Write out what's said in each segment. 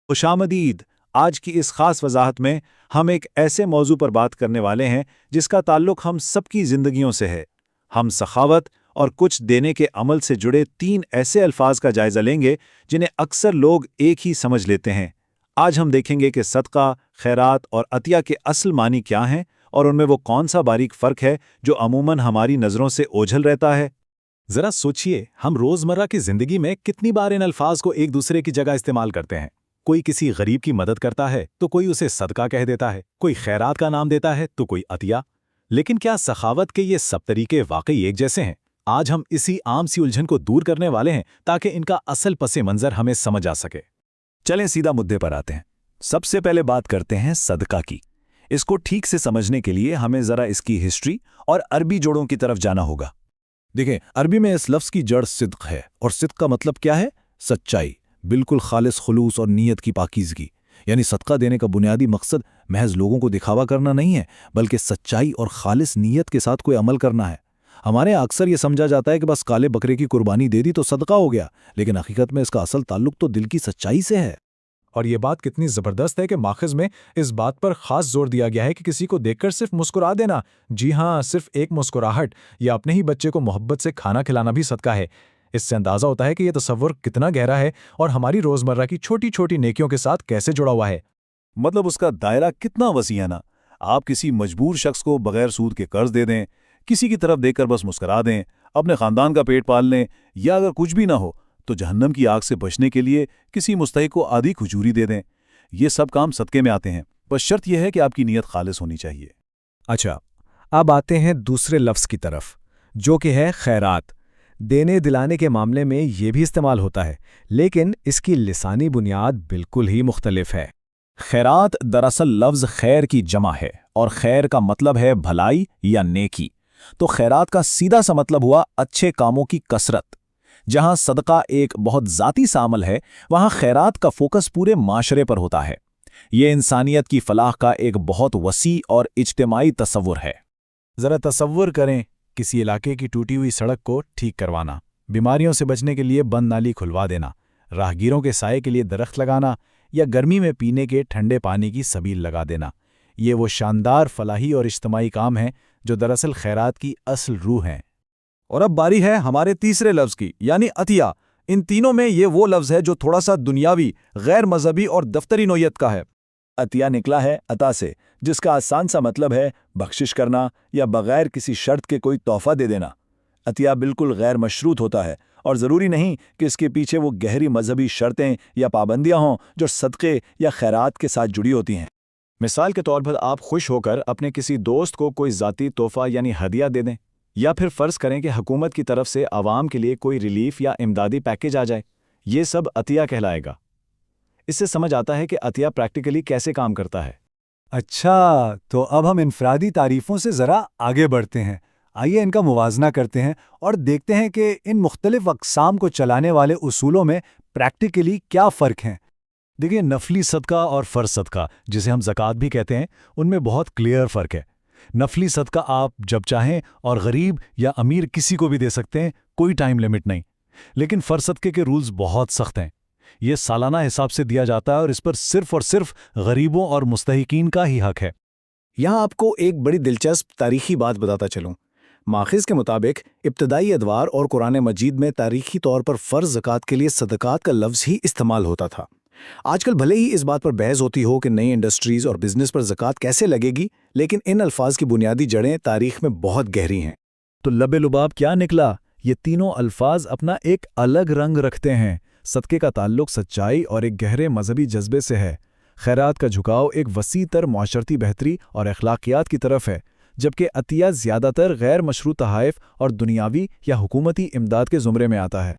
खुशामदीद। आज की इस खास वजाहत में हम एक ऐसे मौजू पर बात करने वाले हैं जिसका ताल्लुक हम सबकी जिंदगियों से है। हम सखावत और कुछ देने के अमल से जुड़े 3 ऐसे अल्फाज का जायजा लेंगे जिन्हें अक्सर लोग एक ही समझ लेते हैं। आज हम देखेंगे कि सदका, खैरात और अतिया के असल मानी क्या हैं और उनमें वो कौन सा बारीक फ़र्क है जो अमूमन हमारी नज़रों से ओझल रहता है। जरा सोचिए, हम रोजमर्रा की जिंदगी में कितनी बार इन अल्फाज को एक दूसरे की जगह इस्तेमाल करते हैं। कोई किसी गरीब की मदद करता है तो कोई उसे सदका कह देता है, कोई खैरात का नाम देता है तो कोई अतिया। लेकिन क्या सखावत के ये सब तरीके वाकई एक जैसे हैं? आज हम इसी आम सी उलझन को दूर करने वाले हैं ताकि इनका असल पसे मंजर हमें समझ आ सके। चलें सीधा मुद्दे पर आते हैं। सबसे पहले बात करते हैं सदका की। इसको ठीक से समझने के लिए हमें ज़रा इसकी हिस्ट्री और अरबी जोड़ों की तरफ जाना होगा। देखें, अरबी में इस लफ्ज़ की जड़ सिद्क है, और सिद्क का मतलब क्या है? सच्चाई, बिल्कुल खालिस खुलूस और नीयत की पाकीज़गी। यानी सदका देने का बुनियादी मकसद महज लोगों को दिखावा करना नहीं है, बल्कि सच्चाई और खालिस नीयत के साथ कोई अमल करना है। हमारे यहाँ अक्सर ये समझा जाता है कि बस काले बकरे की कुर्बानी दे दी तो सदका हो गया, लेकिन हकीकत में इसका असल ताल्लुक तो दिल की सच्चाई से है। और ये बात कितनी ज़बरदस्त है कि माखज़ में इस बात पर ख़ास जोर दिया गया है कि किसी को देखकर सिर्फ मुस्कुरा देना, जी हाँ, सिर्फ एक मुस्कुराहट या अपने ही बच्चे को मोहब्बत से खाना खिलाना भी सदका है। इससे अंदाज़ा होता है कि यह तसव्वुर कितना गहरा है और हमारी रोज़मर्रा की छोटी छोटी नेकियों के साथ कैसे जुड़ा हुआ है। मतलब उसका दायरा कितना वसी है ना। आप किसी मजबूर शख्स को बगैर सूद के कर्ज दे दें, किसी की तरफ देखकर बस मुस्कुरा दें, अपने ख़ानदान का पेट पाल लें, या अगर कुछ भी ना हो तो जहन्नम की आग से बचने के लिए किसी मुस्तहिक को आधी खजूरी दे दें। ये सब काम सदके में आते हैं, बस शर्त यह है कि आपकी नीयत खालिस होनी चाहिए। अच्छा, अब आते हैं दूसरे लफ्ज़ की तरफ, जो कि है खैरात। देने दिलाने के मामले में ये भी इस्तेमाल होता है, लेकिन इसकी लिसानी बुनियाद बिल्कुल ही मुख्तलिफ है। खैरात दरअसल लफ्ज़ खैर की जमा है और खैर का मतलब है भलाई या नेकी। तो खैरात का सीधा सा मतलब हुआ अच्छे कामों की कसरत। जहां सदका एक बहुत ज़ाती सा अमल है, वहां खैरात का फोकस पूरे माशरे पर होता है। ये इंसानियत की फलाह का एक बहुत वसी और इज्तिमाई तसव्वुर है। ज़रा तसव्वुर करें, किसी इलाके की टूटी हुई सड़क को ठीक करवाना, बीमारियों से बचने के लिए बंद नाली खुलवा देना, राहगीरों के साए के लिए दरख्त लगाना, या गर्मी में पीने के ठंडे पानी की सबील लगा देना। ये वो शानदार फलाही और इज्तिमाई काम हैं जो दरअसल खैरात की असल रूह हैं। और अब बारी है हमारे तीसरे लफ्ज़ की, यानी अतिया। इन तीनों में ये वो लफ्ज़ है जो थोड़ा सा दुनियावी, गैर मजहबी और दफ्तरी नोयत का है। अतिया निकला है अता से, जिसका आसान सा मतलब है बख्शिश करना या बगैर किसी शर्त के कोई तोहफा दे देना। अतिया बिल्कुल गैर मशरूत होता है और ज़रूरी नहीं कि इसके पीछे वो गहरी मजहबी शर्तें या पाबंदियां हों जो सदक़े या खैरात के साथ जुड़ी होती हैं। मिसाल के तौर पर आप खुश होकर अपने किसी दोस्त को कोई ज़ाती तोहफा यानी हदिया दे दें, या फिर फ़र्ज़ करें कि हुकूमत की तरफ से आवाम के लिए कोई रिलीफ या इमदादी पैकेज आ जाए। ये सब अतिया कहलाएगा। इससे समझ आता है कि अतिया प्रैक्टिकली कैसे काम करता है। अच्छा, तो अब हम इनफरादी तारीफ़ों से ज़रा आगे बढ़ते हैं। आइए इनका मुवाजना करते हैं और देखते हैं कि इन मुख्तलिफ अक़साम को चलाने वाले उसूलों में प्रैक्टिकली क्या फ़र्क हैं। देखिए, नफली सदका और फ़र्ज़ सदका, जिसे हम ज़कात भी कहते हैं, उनमें बहुत क्लियर फ़र्क है। नफली सदका आप जब चाहें और गरीब या अमीर किसी को भी दे सकते हैं, कोई टाइम लिमिट नहीं। लेकिन फ़र्ज़ सदके के रूल्स बहुत सख्त हैं। ये सालाना हिसाब से दिया जाता है और इस पर सिर्फ़ और सिर्फ गरीबों और मुस्तहिकीन का ही हक है। यहाँ आपको एक बड़ी दिलचस्प तारीखी बात बताता चलूँ। माखिज़ के मुताबिक इब्तदाई अदवार और कुरान मजीद में तारीखी तौर पर फ़र्ज़ ज़कात के लिए सदक़ात का लफ्ज़ ही इस्तेमाल होता था। आजकल भले ही इस बात पर बहस होती हो कि नई इंडस्ट्रीज़ और बिजनेस पर ज़कात कैसे लगेगी, लेकिन इन अल्फाज की बुनियादी जड़ें तारीख में बहुत गहरी हैं। तो लबे लुबाब क्या निकला? ये तीनों अल्फाज अपना एक अलग रंग रखते हैं। सदक़े का ताल्लुक सच्चाई और एक गहरे मजहबी जज्बे से है। खैरात का झुकाव एक वसी तर माशरती बेहतरी और अखलाकियात की तरफ है, जबकि अतिया ज़्यादातर गैर मशरू तहाइफ और दुनियावी या हुकूमती इमदाद के ज़ुमरे में आता है।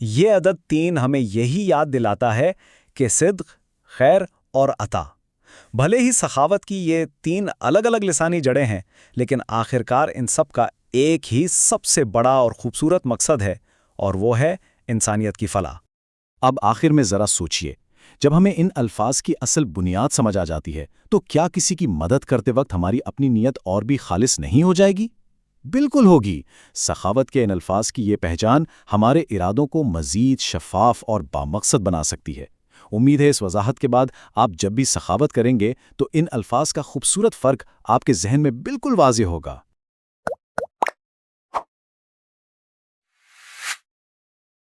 ये अदद 3 हमें यही याद दिलाता है कि सिद्क़, खैर और अता, भले ही सखावत की ये 3 अलग अलग लिसानी जड़ें हैं, लेकिन आखिरकार इन सब का एक ही सबसे बड़ा और खूबसूरत मकसद है, और वो है इंसानियत की फलाह। अब आखिर में ज़रा सोचिए, जब हमें इन अल्फाज की असल बुनियाद समझ आ जाती है, तो क्या किसी की मदद करते वक्त हमारी अपनी नीयत और भी खालिस नहीं हो जाएगी? बिल्कुल होगी। सखावत के इन अल्फाज की ये पहचान हमारे इरादों को मज़ीद शफ़ाफ़ और बामकसद बना सकती है। امید ہے اس وضاحت کے بعد آپ جب بھی سخاوت کریں گے تو ان الفاظ کا خوبصورت فرق آپ کے ذہن میں بالکل واضح ہوگا۔